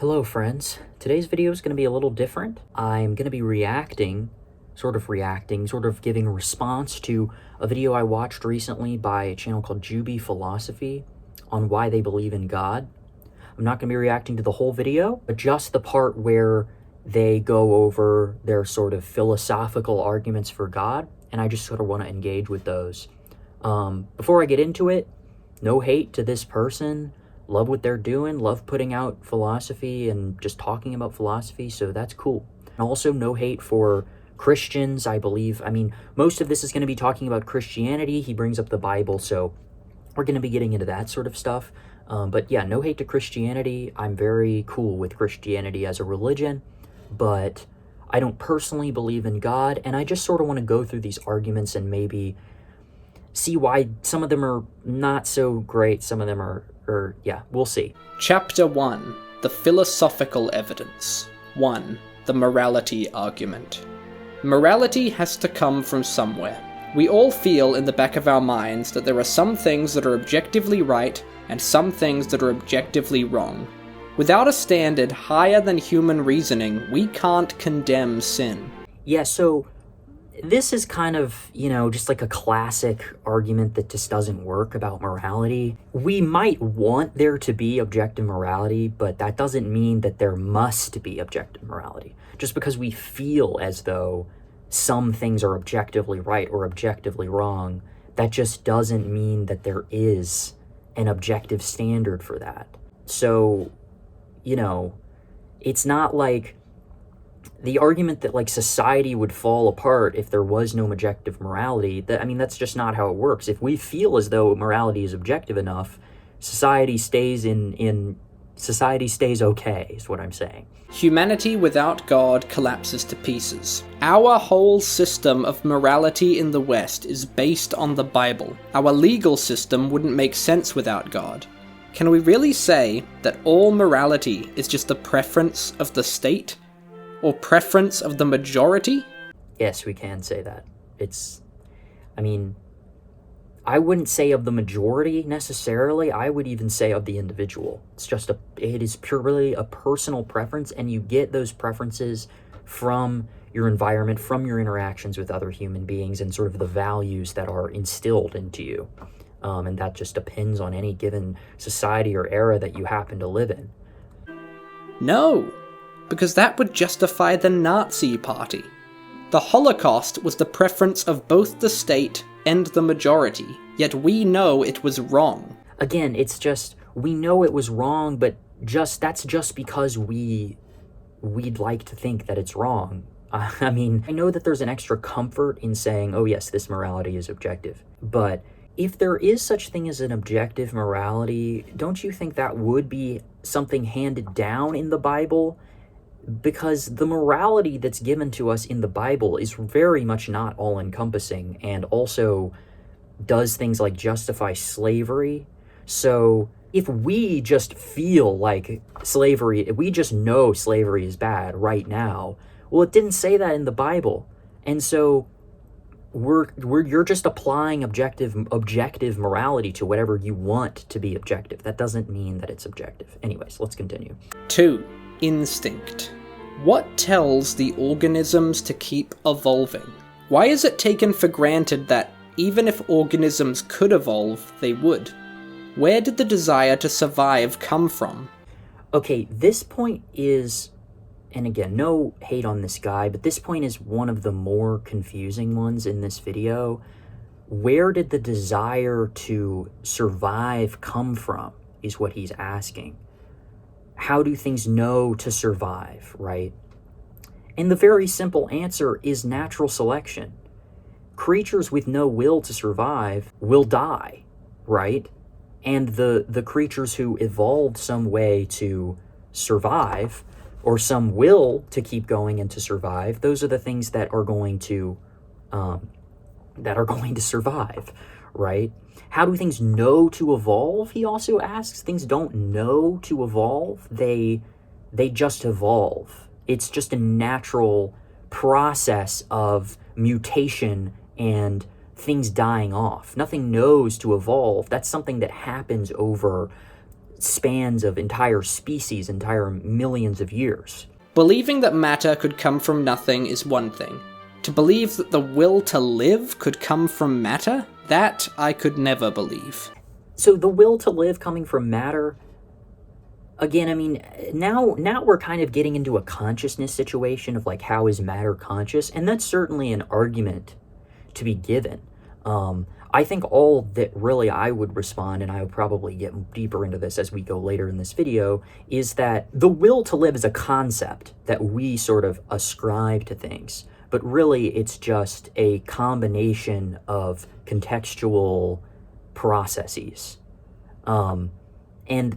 Hello friends, today's video is going to be a little different. I'm going to be sort of giving a response to a video I watched recently by a channel called Juby Philosophy on why they believe in God. I'm not going to be reacting to the whole video, but just the part where they go over their sort of philosophical arguments for God, and I just sort of want to engage with those. Before I get into it, no hate to this person. Love what they're doing, love putting out philosophy and just talking about philosophy, so that's cool. And also no hate for Christians, I believe. I mean, most of this is going to be talking about Christianity. He brings up the Bible, so we're going to be getting into that sort of stuff. But yeah, no hate to Christianity. I'm very cool with Christianity as a religion, but I don't personally believe in God, and I just sort of want to go through these arguments and maybe see why some of them are not so great, some of them are yeah, we'll see. Chapter 1. The Philosophical Evidence. 1. The Morality Argument. Morality has to come from somewhere. We all feel in the back of our minds that there are some things that are objectively right and some things that are objectively wrong. Without a standard higher than human reasoning, we can't condemn sin. Yeah, so this is kind of, just like a classic argument that just doesn't work about morality. We might want there to be objective morality, but that doesn't mean that there must be objective morality. Just because we feel as though some things are objectively right or objectively wrong, that just doesn't mean that there is an objective standard for that. So, it's not like the argument that like society would fall apart if there was no objective morality, that's just not how it works. If we feel as though morality is objective enough, society stays okay, is what I'm saying. Humanity without God collapses to pieces. Our whole system of morality in the West is based on the Bible. Our legal system wouldn't make sense without God. Can we really say that all morality is just the preference of the state? Or preference of the majority? Yes, we can say that. I wouldn't say of the majority necessarily. I would even say of the individual. It is purely a personal preference, and you get those preferences from your environment, from your interactions with other human beings, and sort of the values that are instilled into you. And that just depends on any given society or era that you happen to live in. No, because that would justify the Nazi Party. The Holocaust was the preference of both the state and the majority, yet we know it was wrong. Again, it's just, we know it was wrong, but that's just because we'd like to think that it's wrong. I know that there's an extra comfort in saying, oh yes, this morality is objective, but if there is such thing as an objective morality, don't you think that would be something handed down in the Bible? Because the morality that's given to us in the Bible is very much not all-encompassing, and also does things like justify slavery. So if we just feel like if we just know slavery is bad right now, well, it didn't say that in the Bible. And so you're just applying objective morality to whatever you want to be objective. That doesn't mean that it's objective. Anyways, let's continue. 2. Instinct. What tells the organisms to keep evolving? Why is it taken for granted that even if organisms could evolve, they would? Where did the desire to survive come from? Okay, this point is, and again, no hate on this guy, but this point is one of the more confusing ones in this video. Where did the desire to survive come from, is what he's asking. How do things know to survive, right? And the very simple answer is natural selection. Creatures with no will to survive will die, right? And the creatures who evolved some way to survive, or some will to keep going and to survive, those are the things that are going to survive, right? How do things know to evolve, he also asks. Things don't know to evolve. They just evolve. It's just a natural process of mutation and things dying off. Nothing knows to evolve. That's something that happens over spans of entire species, entire millions of years. Believing that matter could come from nothing is one thing. To believe that the will to live could come from matter, that I could never believe. So the will to live coming from matter, again, I mean, now we're kind of getting into a consciousness situation of like, how is matter conscious? And that's certainly an argument to be given. I think all that really I would respond, and I would probably get deeper into this as we go later in this video, is that the will to live is a concept that we sort of ascribe to things, but really it's just a combination of contextual processes. And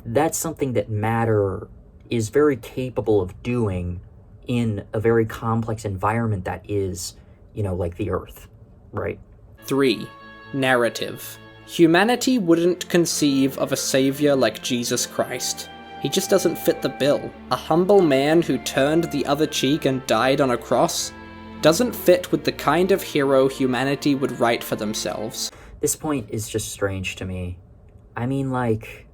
that's something that matter is very capable of doing in a very complex environment that is, like the Earth, right? 3. Narrative. Humanity wouldn't conceive of a savior like Jesus Christ. He just doesn't fit the bill. A humble man who turned the other cheek and died on a cross doesn't fit with the kind of hero humanity would write for themselves. This point is just strange to me. I mean, like,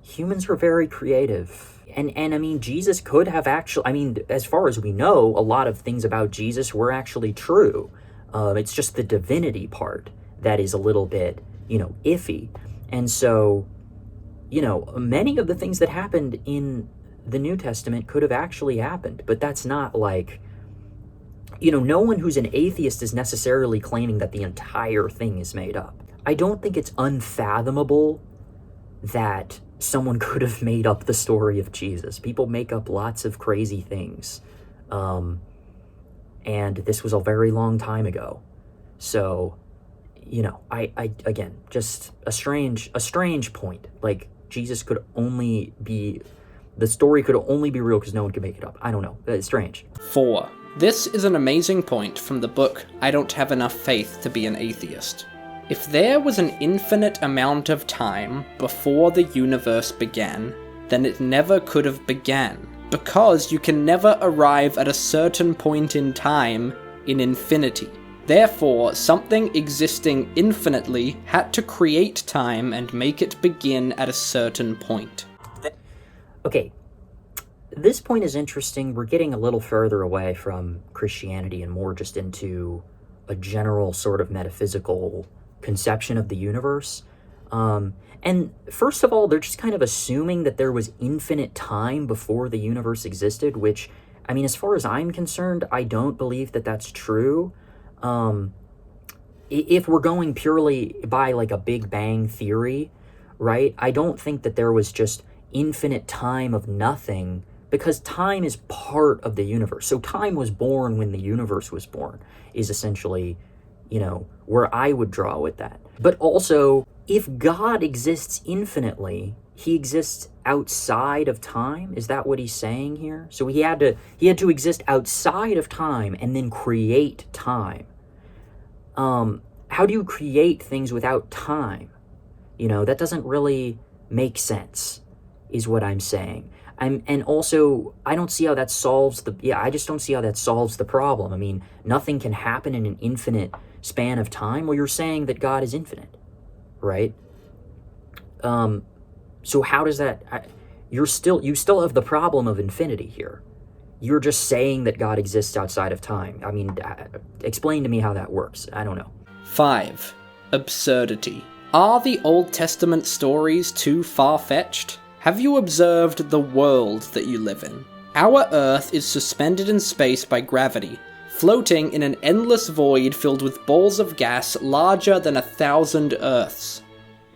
humans were very creative. And I mean, Jesus could have actually, as far as we know, a lot of things about Jesus were actually true. It's just the divinity part that is a little bit, iffy. And so, many of the things that happened in the New Testament could have actually happened, but that's not like, no one who's an atheist is necessarily claiming that the entire thing is made up. I don't think it's unfathomable that someone could have made up the story of Jesus. People make up lots of crazy things. And this was a very long time ago. So, I again, just a strange point. Like, Jesus could only be, the story could only be real because no one could make it up. I don't know. It's strange. 4. This is an amazing point from the book I Don't Have Enough Faith to Be an Atheist. If there was an infinite amount of time before the universe began, then it never could have began, because you can never arrive at a certain point in time in infinity. Therefore, something existing infinitely had to create time and make it begin at a certain point. Okay, this point is interesting. We're getting a little further away from Christianity and more just into a general sort of metaphysical conception of the universe. And first of all, they're just kind of assuming that there was infinite time before the universe existed, which, as far as I'm concerned, I don't believe that that's true. If we're going purely by like a Big Bang theory, right, I don't think that there was just infinite time of nothing, because time is part of the universe. So time was born when the universe was born, is essentially, where I would draw with that. But also, if God exists infinitely, he exists outside of time? Is that what he's saying here? So he had to exist outside of time and then create time. How do you create things without time? That doesn't really make sense, is what I'm saying. And also, I don't see how that solves I just don't see how that solves the problem. Nothing can happen in an infinite span of time. Well, you're saying that God is infinite, right? So how does that, you still have the problem of infinity here. You're just saying that God exists outside of time. Explain to me how that works. I don't know. 5. Absurdity. Are the Old Testament stories too far-fetched? Have you observed the world that you live in? Our Earth is suspended in space by gravity, floating in an endless void filled with balls of gas larger than 1,000 Earths.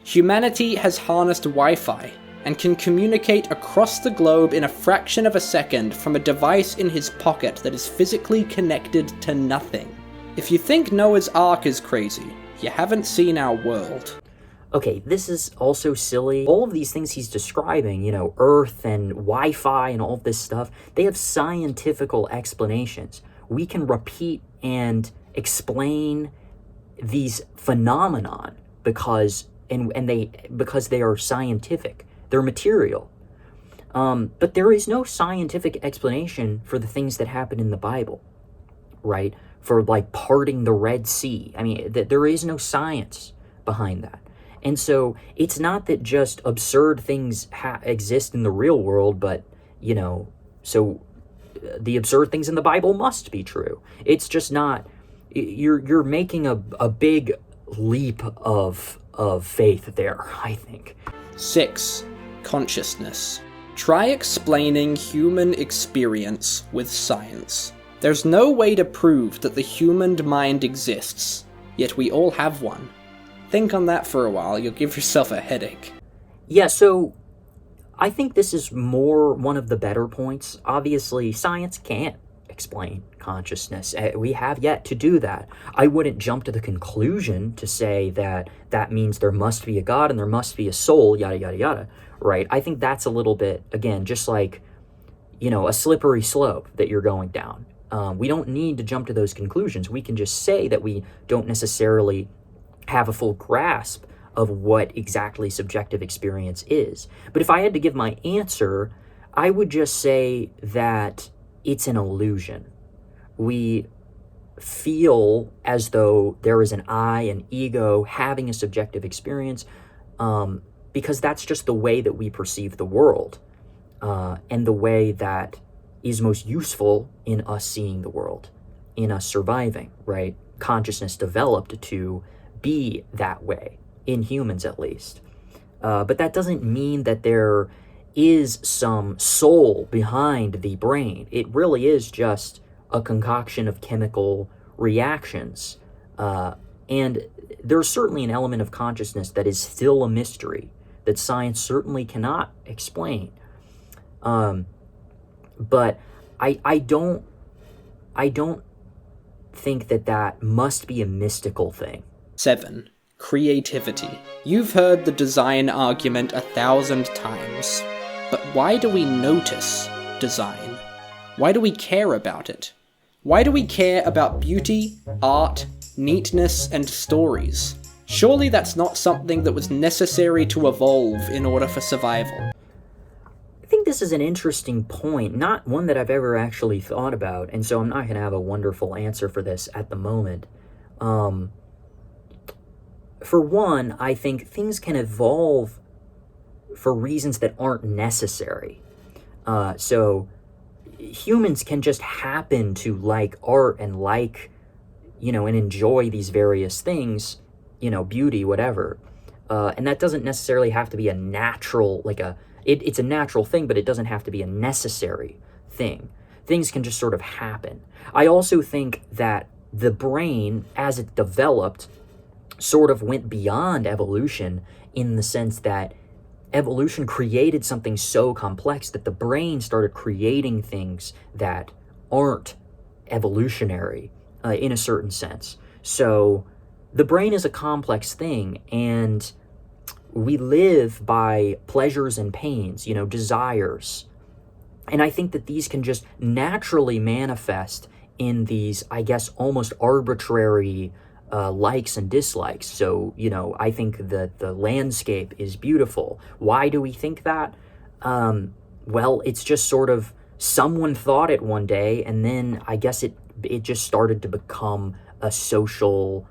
Humanity has harnessed Wi-Fi and can communicate across the globe in a fraction of a second from a device in his pocket that is physically connected to nothing. If you think Noah's Ark is crazy, you haven't seen our world. Okay, this is also silly. All of these things he's describing, Earth and Wi-Fi and all of this stuff, they have scientific explanations. We can repeat and explain these phenomenon because they are scientific. They're material. But there is no scientific explanation for the things that happen in the Bible, right? For like parting the Red Sea. There is no science behind that. And so it's not that just absurd things exist in the real world, but, you know, so the absurd things in the Bible must be true. It's just not, you're making a big leap of faith there, I think. 6. Consciousness. Try explaining human experience with science. There's no way to prove that the human mind exists, yet we all have one. Think on that for a while, you'll give yourself a headache. Yeah, so I think this is more one of the better points. Obviously, science can't explain consciousness. We have yet to do that. I wouldn't jump to the conclusion to say that that means there must be a God and there must be a soul, yada, yada, yada, right? I think that's a little bit, again, just like, you know, a slippery slope that you're going down. We don't need to jump to those conclusions. We can just say that we don't necessarily have a full grasp of what exactly subjective experience is. But if I had to give my answer, I would just say that it's an illusion. We feel as though there is an I, an ego, having a subjective experience, because that's just the way that we perceive the world, and the way that is most useful in us seeing the world, in us surviving, right? Consciousness developed to be that way, in humans at least. But that doesn't mean that there is some soul behind the brain. It really is just a concoction of chemical reactions. And there's certainly an element of consciousness that is still a mystery, that science certainly cannot explain. But I don't think that must be a mystical thing. 7. Creativity. You've heard the design argument 1,000 times, but why do we notice design? Why do we care about it? Why do we care about beauty, art, neatness, and stories? Surely that's not something that was necessary to evolve in order for survival. I think this is an interesting point, not one that I've ever actually thought about, and so I'm not going to have a wonderful answer for this at the moment. For one, I think things can evolve for reasons that aren't necessary. So humans can just happen to like art and like, you know, and enjoy these various things, you know, beauty, whatever. And that doesn't necessarily have to be a natural, it's a natural thing, but it doesn't have to be a necessary thing. Things can just sort of happen. I also think that the brain, as it developed, sort of went beyond evolution in the sense that evolution created something so complex that the brain started creating things that aren't evolutionary in a certain sense. So the brain is a complex thing, and we live by pleasures and pains, you know, desires. And I think that these can just naturally manifest in these, I guess, almost arbitrary likes and dislikes. So, you know, I think that the landscape is beautiful. Why do we think that? Well, it's just sort of someone thought it one day, and then I guess it just started to become a social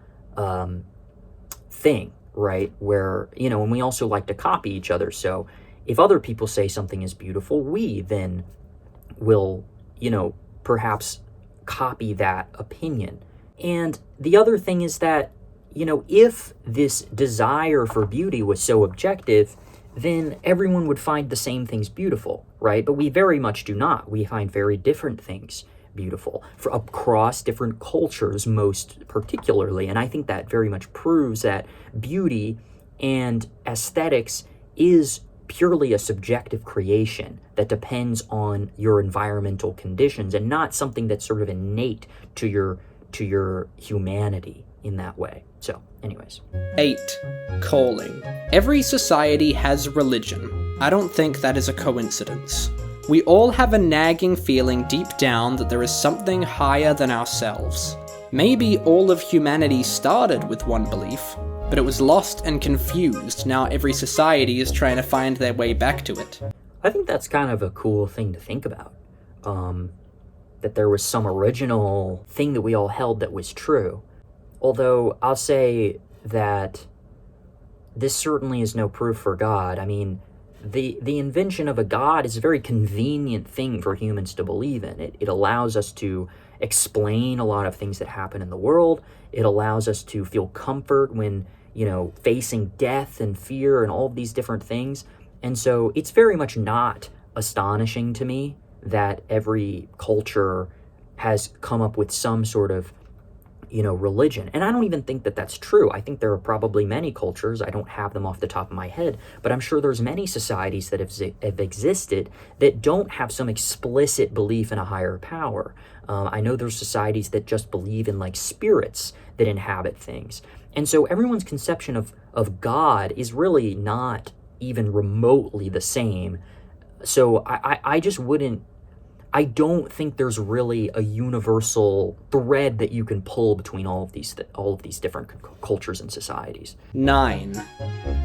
thing, right? Where, you know, and we also like to copy each other. So if other people say something is beautiful, we then will, you know, perhaps copy that opinion. And the other thing is that, you know, if this desire for beauty was so objective, then everyone would find the same things beautiful, right? But we very much do not. We find very different things beautiful across different cultures, most particularly. And I think that very much proves that beauty and aesthetics is purely a subjective creation that depends on your environmental conditions and not something that's sort of innate to your humanity in that way. So, anyways. 8. Calling. Every society has religion. I don't think that is a coincidence. We all have a nagging feeling deep down that there is something higher than ourselves. Maybe all of humanity started with one belief, but it was lost and confused. Now every society is trying to find their way back to it. I think that's kind of a cool thing to think about. That there was some original thing that we all held that was true. Although I'll say that this certainly is no proof for God. I mean, the invention of a God is a very convenient thing for humans to believe in. It allows us to explain a lot of things that happen in the world. It allows us to feel comfort when, facing death and fear and all of these different things. And so it's very much not astonishing to me that every culture has come up with some sort of religion. And I don't even think that that's true. I think there are probably many cultures, I don't have them off the top of my head, but I'm sure there's many societies that have existed that don't have some explicit belief in a higher power. I know there's societies that just believe in like spirits that inhabit things. And so everyone's conception of God is really not even remotely the same. So I just wouldn't, I don't think there's really a universal thread that you can pull between all of these different cultures and societies. 9.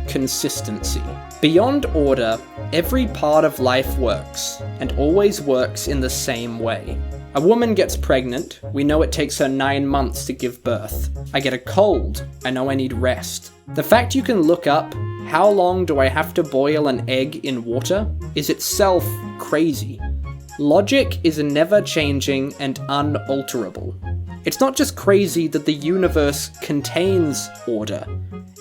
Consistency. Beyond order, every part of life works, and always works in the same way. A woman gets pregnant, we know it takes her 9 months to give birth. I get a cold, I know I need rest. The fact you can look up, how long do I have to boil an egg in water, is itself crazy. Logic is never-changing and unalterable. It's not just crazy that the universe contains order.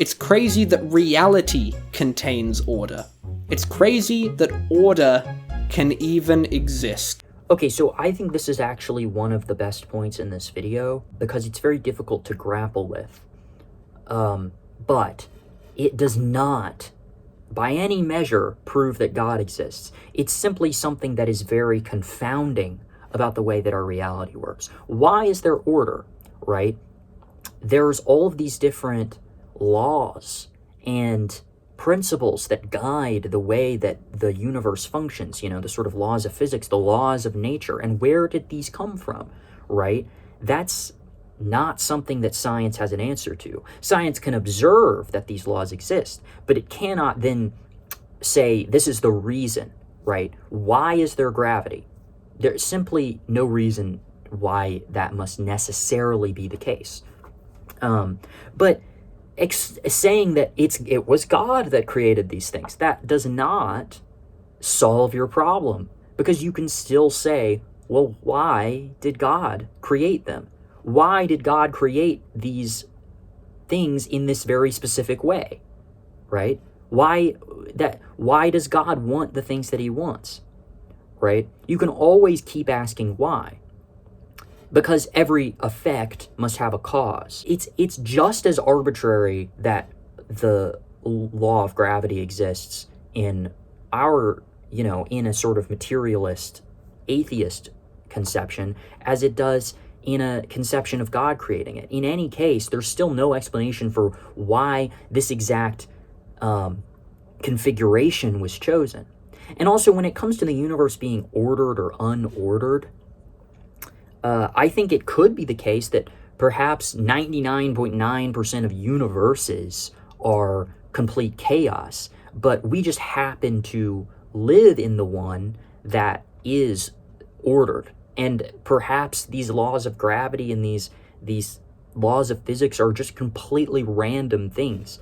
It's crazy that reality contains order. It's crazy that order can even exist. Okay, so I think this is actually one of the best points in this video because it's very difficult to grapple with. But it does not, by any measure, prove that God exists. It's simply something that is very confounding about the way that our reality works. Why is there order, right? There's all of these different laws and principles that guide the way that the universe functions, the sort of laws of physics, the laws of nature. And where did these come from, right? That's not something that science has an answer to. Science can observe that these laws exist, but it cannot then say this is the reason, right? Why is there gravity? There's simply no reason why that must necessarily be the case. But saying that it was God that created these things, that does not solve your problem, because you can still say, well, why did God create them? Why did God create these things in this very specific way, right? Why does God want the things that he wants, right? You can always keep asking why, because every effect must have a cause. It's just as arbitrary that the law of gravity exists in our, in a sort of materialist, atheist conception as it does in a conception of God creating it. In any case, there's still no explanation for why this exact configuration was chosen. And also, when it comes to the universe being ordered or unordered, I think it could be the case that perhaps 99.9% of universes are complete chaos, but we just happen to live in the one that is ordered. And perhaps these laws of gravity and these laws of physics are just completely random things.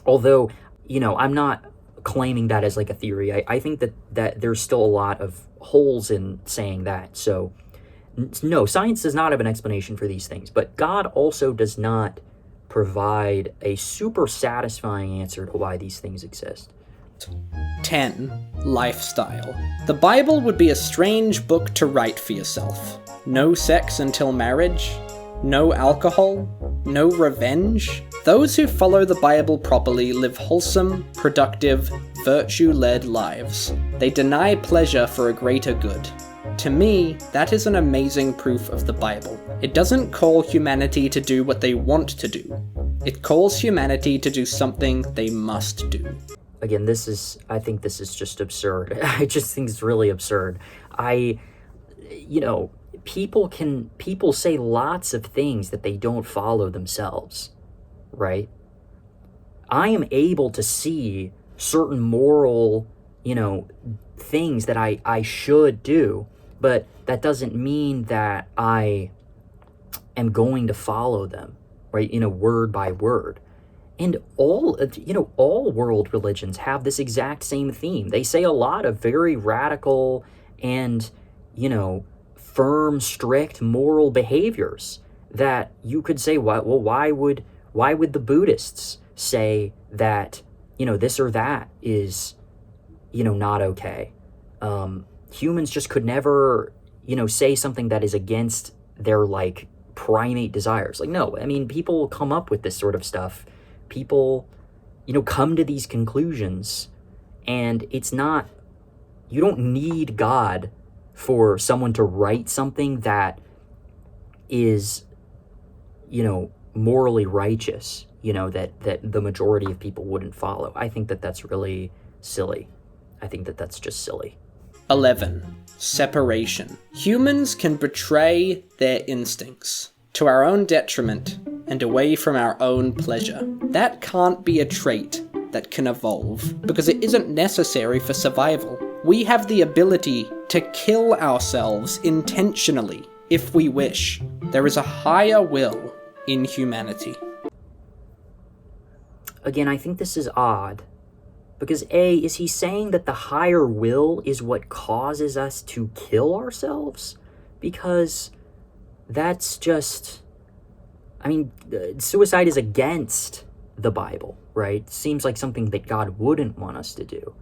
Although, I'm not claiming that as like a theory. I think that there's still a lot of holes in saying that. So, no, science does not have an explanation for these things. But God also does not provide a super satisfying answer to why these things exist. 10. Lifestyle. The Bible would be a strange book to write for yourself. No sex until marriage, no alcohol, no revenge. Those who follow the Bible properly live wholesome, productive, virtue-led lives. They deny pleasure for a greater good. To me, that is an amazing proof of the Bible. It doesn't call humanity to do what they want to do. It calls humanity to do something they must do. Again, I think this is just absurd. I just think it's really absurd. People say lots of things that they don't follow themselves, right? I am able to see certain moral, things that I should do, but that doesn't mean that I am going to follow them, right, word by word. And all world religions have this exact same theme. They say a lot of very radical and, firm, strict moral behaviors that you could say, why would the Buddhists say that, this or that is, not okay? Humans just could never, say something that is against their, like, primate desires. Like, no, I mean, people come up with this sort of stuff. People, come to these conclusions, and it's not, you don't need God for someone to write something that is, morally righteous, that the majority of people wouldn't follow. I think that that's really silly. I think that that's just silly. 11. Separation. Humans can betray their instincts to our own detriment and away from our own pleasure. That can't be a trait that can evolve, because it isn't necessary for survival. We have the ability to kill ourselves intentionally if we wish. There is a higher will in humanity. Again, I think this is odd, because is he saying that the higher will is what causes us to kill ourselves? Because that's just, suicide is against the Bible, right? Seems like something that God wouldn't want us to do.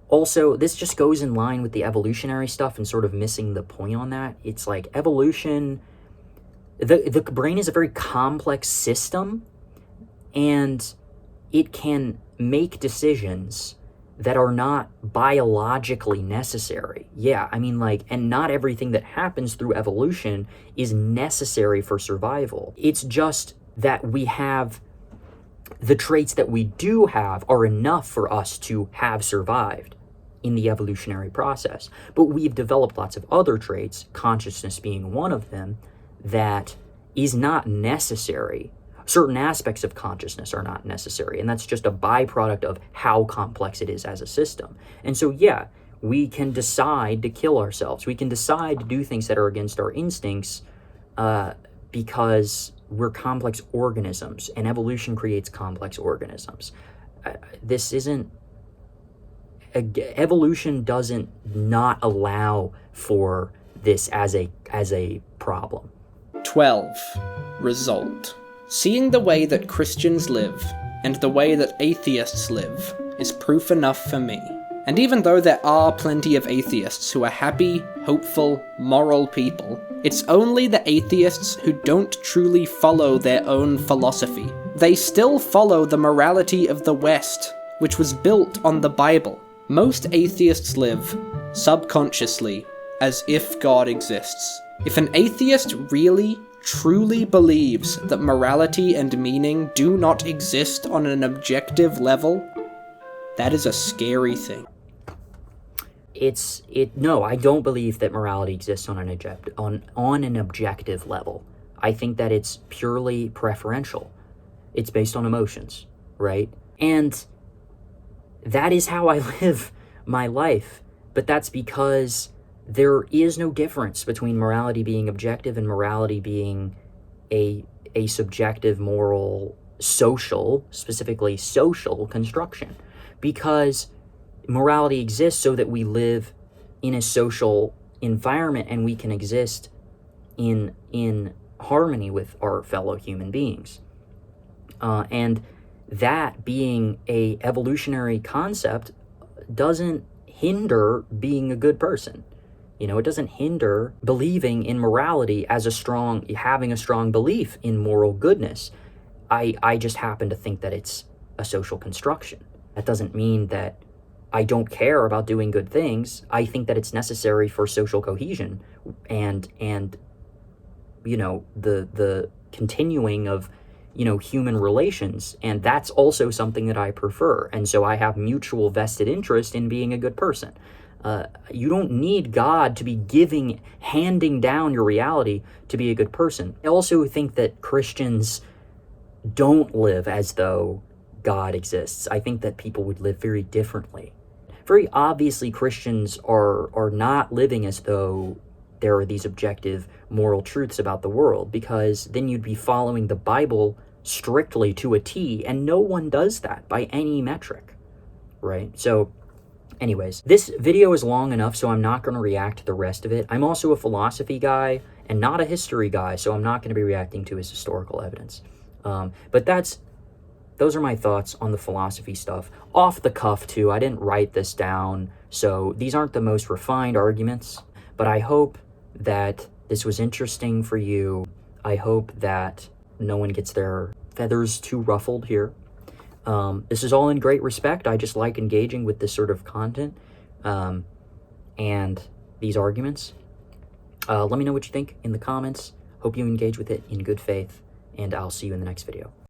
Also, this just goes in line with the evolutionary stuff and sort of missing the point on that. It's like evolution, the brain is a very complex system, and it can make decisions that are not biologically necessary. Yeah, and not everything that happens through evolution is necessary for survival. It's just that we have, the traits that we do have are enough for us to have survived in the evolutionary process. But we've developed lots of other traits, consciousness being one of them, that is not necessary. Certain aspects of consciousness are not necessary, and that's just a byproduct of how complex it is as a system. And so, yeah, we can decide to kill ourselves. We can decide to do things that are against our instincts because we're complex organisms, and evolution creates complex organisms. Evolution doesn't not allow for this as a problem. 12. Result. Seeing the way that Christians live, and the way that atheists live, is proof enough for me. And even though there are plenty of atheists who are happy, hopeful, moral people, it's only the atheists who don't truly follow their own philosophy. They still follow the morality of the West, which was built on the Bible. Most atheists live, subconsciously, as if God exists. If an atheist really, truly believes that morality and meaning do not exist on an objective level, that is a scary thing. No, I don't believe that morality exists on an objective level. I think that it's purely preferential. It's based on emotions, right? And that is how I live my life. But that's because there is no difference between morality being objective and morality being a subjective, moral, social, specifically social construction. Because morality exists so that we live in a social environment and we can exist in harmony with our fellow human beings. And that being a evolutionary concept doesn't hinder being a good person. It doesn't hinder believing in morality as having a strong belief in moral goodness. I just happen to think that it's a social construction. That doesn't mean that I don't care about doing good things. I think that it's necessary for social cohesion and the continuing of human relations, and that's also something that I prefer. And so I have mutual vested interest in being a good person. You don't need God to be handing down your reality to be a good person. I also think that Christians don't live as though God exists. I think that people would live very differently. Very obviously, Christians are not living as though there are these objective moral truths about the world, because then you'd be following the Bible strictly to a T, and no one does that by any metric, right? So anyways, this video is long enough, so I'm not going to react to the rest of it. I'm also a philosophy guy and not a history guy, so I'm not going to be reacting to his historical evidence. But those are my thoughts on the philosophy stuff. Off the cuff, too. I didn't write this down, so these aren't the most refined arguments, but I hope that this was interesting for you. I hope that no one gets their feathers too ruffled here. This is all in great respect. I just like engaging with this sort of content and these arguments. Let me know what you think in the comments. Hope you engage with it in good faith, and I'll see you in the next video.